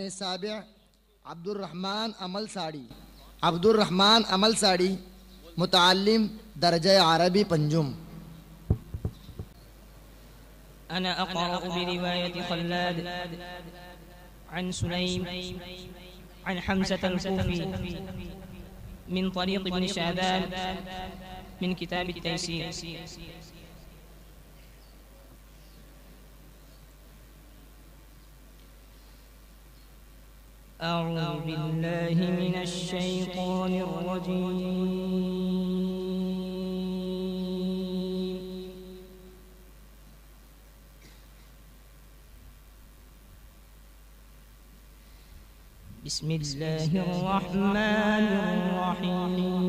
السابع عبد الرحمن अमल साड़ी मुताल्लिम दर्जा عربي पंजुम। أنا أقرأ برواية خلاد عن سليم عن حمزة الكوفي من طريق ابن شعبان من كتاب التيسير. أعوذ بالله من الشيطان الرجيم. بسم الله الرحمن الرحيم.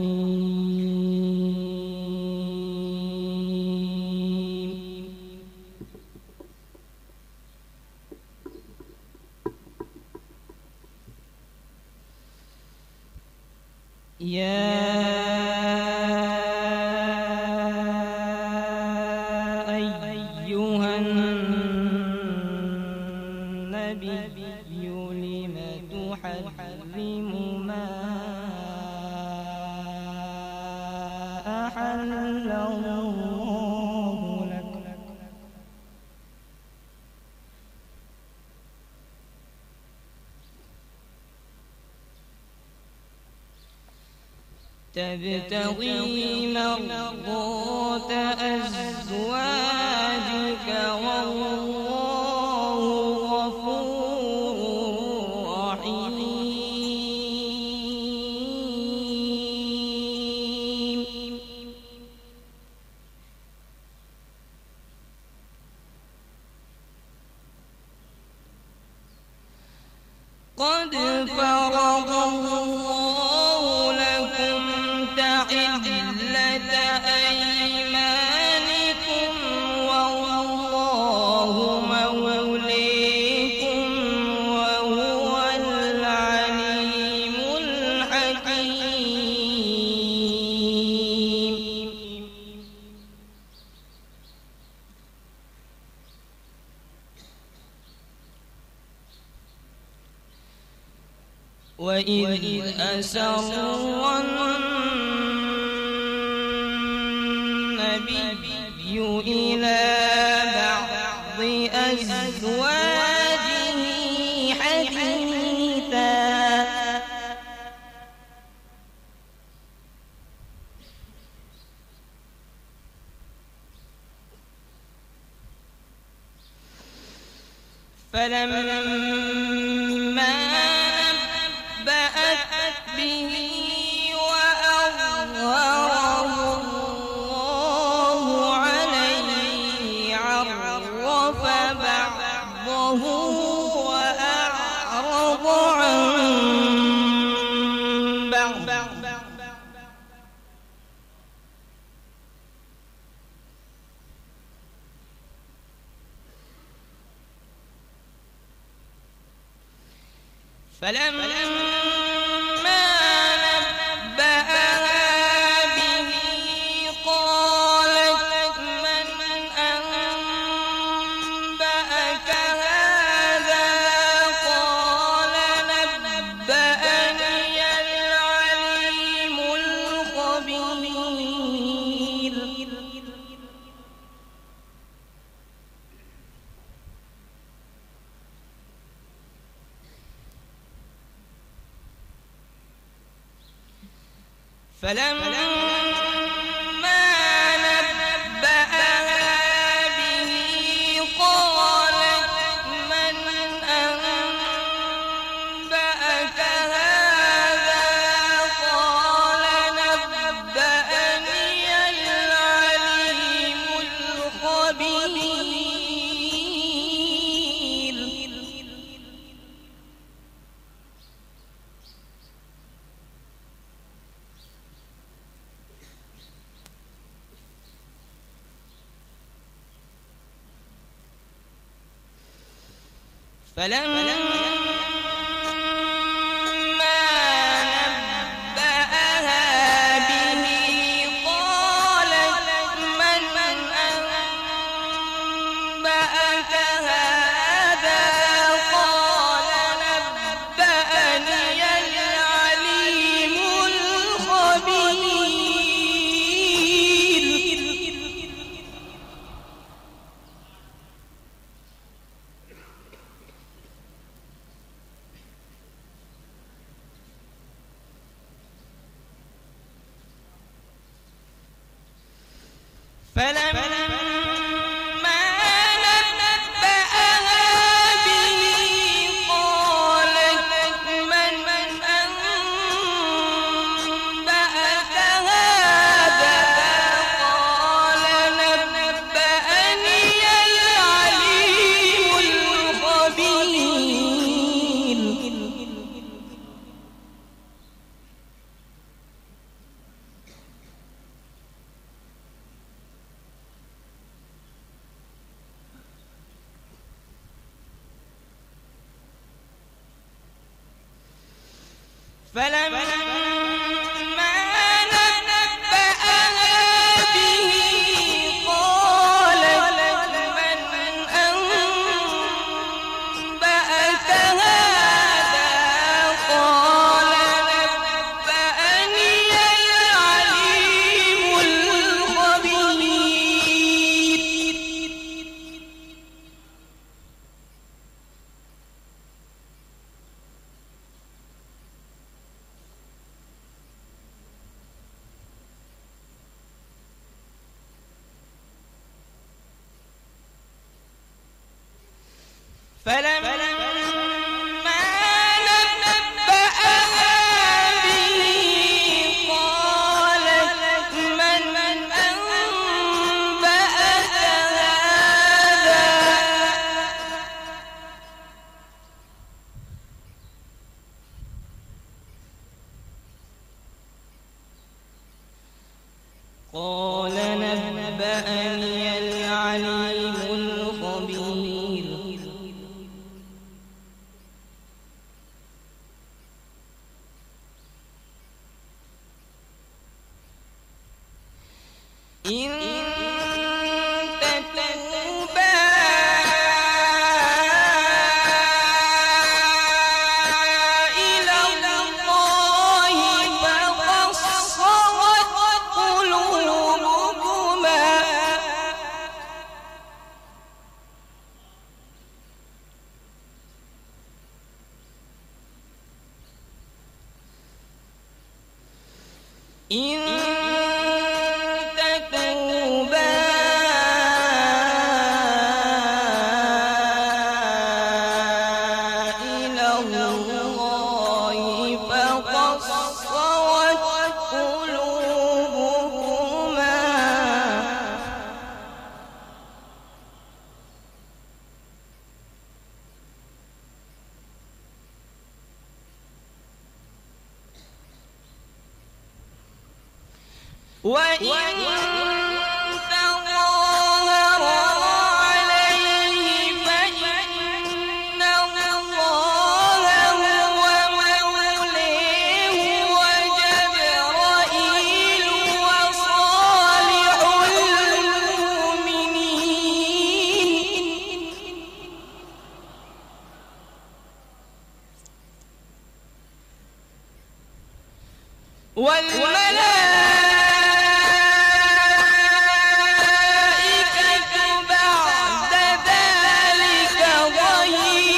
يا أيها النبي لم تحرم ما أحل الله لك تبتغي مرضات أزواجك والله غفور رحيم. قد فرض الله لكم تحلة أيمانكم والله موليكم وهو العليم الحكيم. وإذ أسر النبي إلى بعض أزواجه حديثا فلما نبأت به وأظهره الله عليه عرف بعضه وأعرض عن بعض. فلما نبأها به قالت من أنبأك هذا قال نبأني العليم الخبير. فلما نبأها به قالت من أنبأك هذا قال نبأني العليم الخبير. فلما نبأها به قالت من أنبأك هذا قال فلما نبأها به قالت من أنبأك هذا قال نبأني العليم الخبير فلما نبأها به قالت من أنبأك هذا قال نبأني العليم الخبير فلما نبأها به قالت من أنبأك هذا قال نبأني العليم الخبير إن تتوبا إلى الله فقد صغت قلوبكما إن تتوبا إلى الله فقد صغت قلوبكما وإن تظاهر عليه فإن الله هو مولاه وجبرائيل وصالح المؤمنين والملائكة بعد ذلك ظهير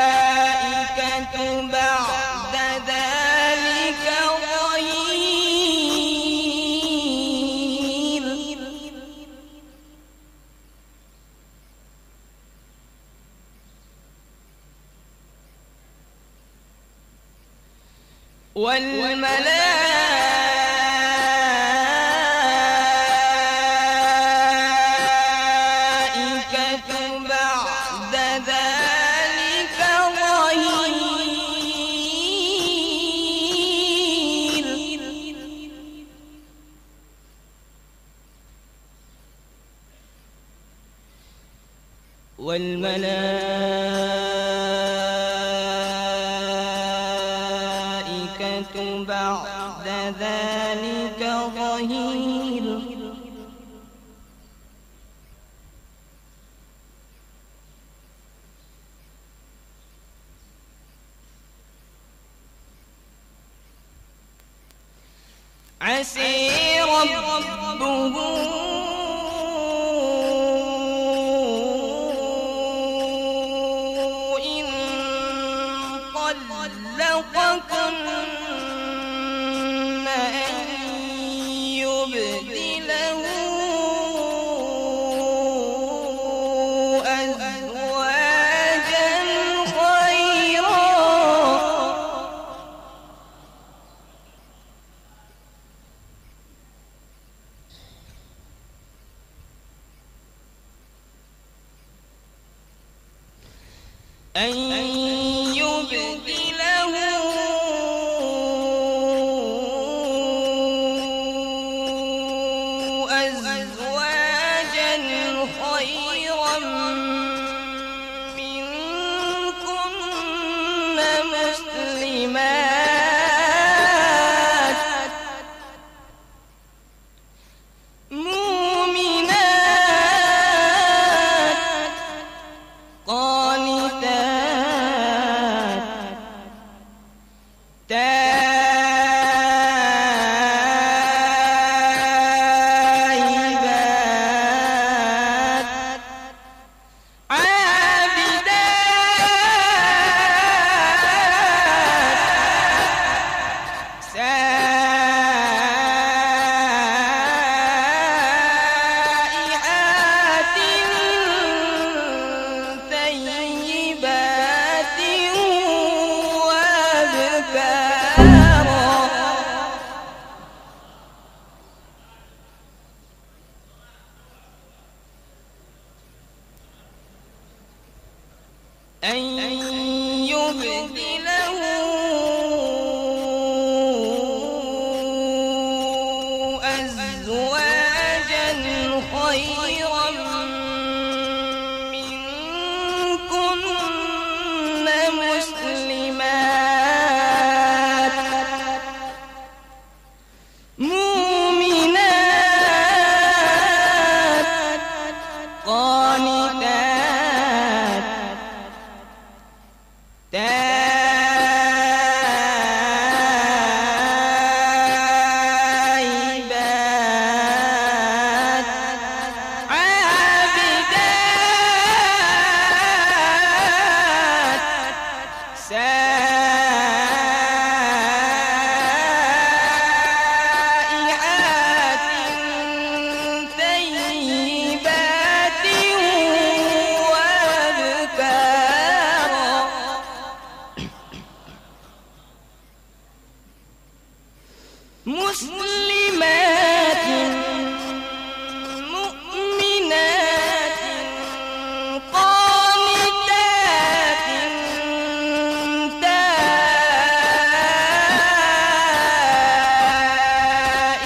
والملائكة بعد ذلك ظهير والملائكة بعد ذلك ظهير والملائكة بعد ذلك ظهير عسى ربه إن طلقكن أن يبدله أزواجا خيرا منكن مسلمات مؤمنات قانتات تائبات عابدات سائحات ثيبات وأبكارا أن يبدله أزواجا خيرا منكن مسلمات مؤمنات قانتات تائبات عابدات سائحات ثيبات وأبكارا مسلمات مؤمنات قانتات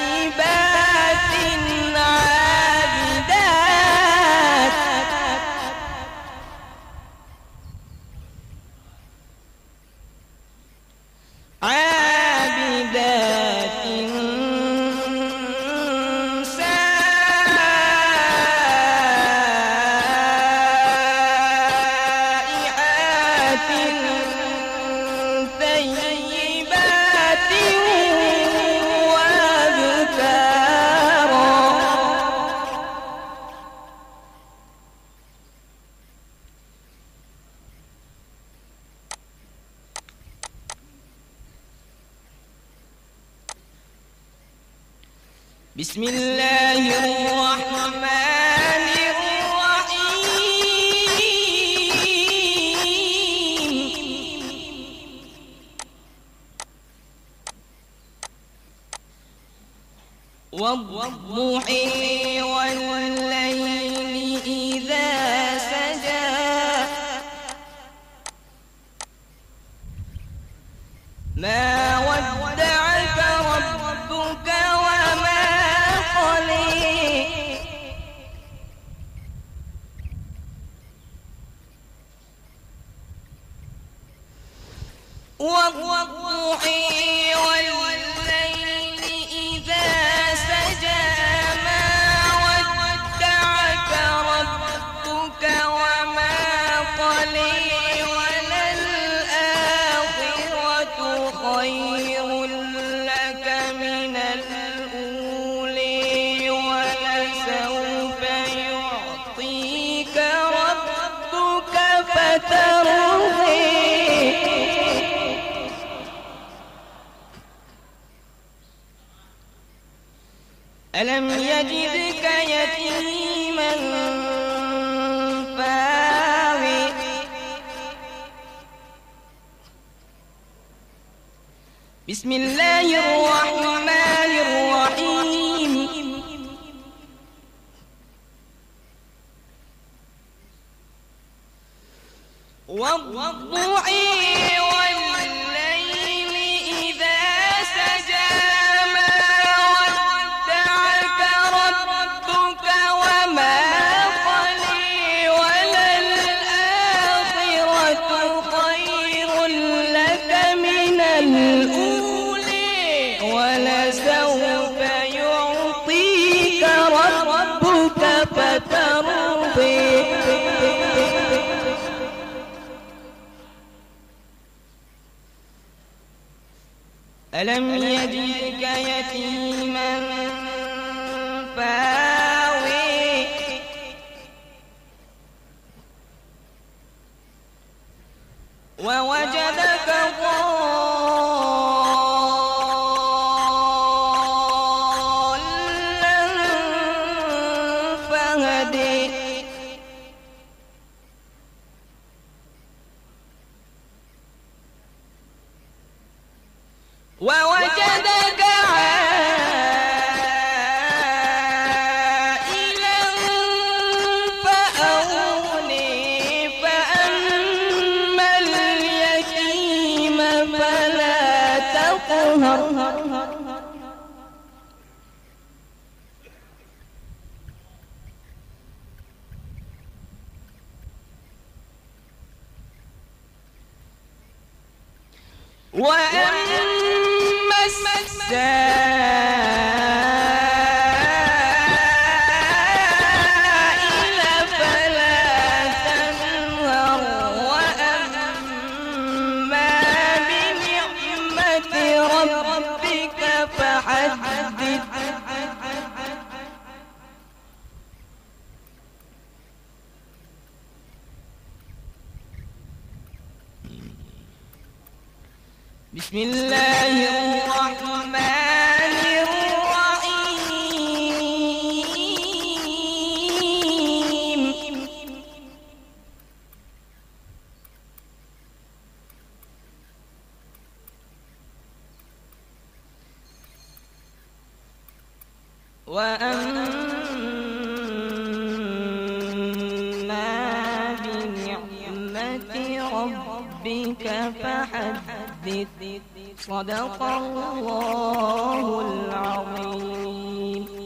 تائبات عابدات عابدات سائحات ثيبات وأبكارا بسم الله الرحمن الرحيم والضحى والليل إذا سجى ما ودعك ربك وما قلي والضحى والليل إذا سجى ما ودعك ربك وما قلي وللآخرة خير لك من الأولى ألم يجدك يتيما فآوي بسم الله الرحمن الرحيم والضحى والليل إذا سجى ما ودعك ربك وما قلى وللآخرة خير لك من الأولى ولسوف يعطيك ربك فترضى ألم يجدك يتيما فآوي ووجدك ضالا فهدي ووجدك عائلا فأغني فأما اليتيم فلا تقهر وأما السائل فلا تنهر وأما بنعمة ربك فحدث بسم الله الرحمن الرحيم وأما بنعمة ربك فحدث صدق الله العظيم.